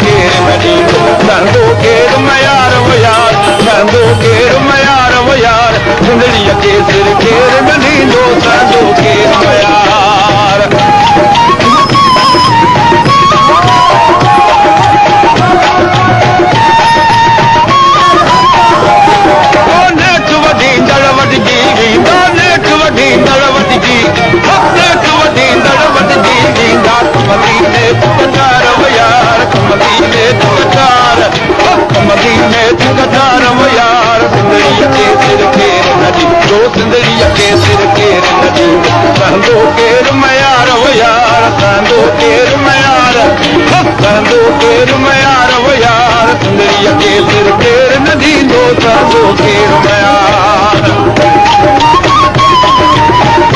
केर नदी संदो केर मयार वो यार संदो केर मयार वो यार सुंदरी के सिर केर नदी दो संदो केर मयार नेठ वधी दड़ वधजी नेठ वधी दड़ वधजी नेठ वधी दड़ वधजी कमली ने कचार वो यार कमली ने कचार कमली ने कचार वो यार सुंदरी के सिर केर नदी दो सुंदरी के सिर केर नदी संदो केर मयार वो यार संदो केर मयार संदो केर मयार वो यार सुंदरी के सिर केर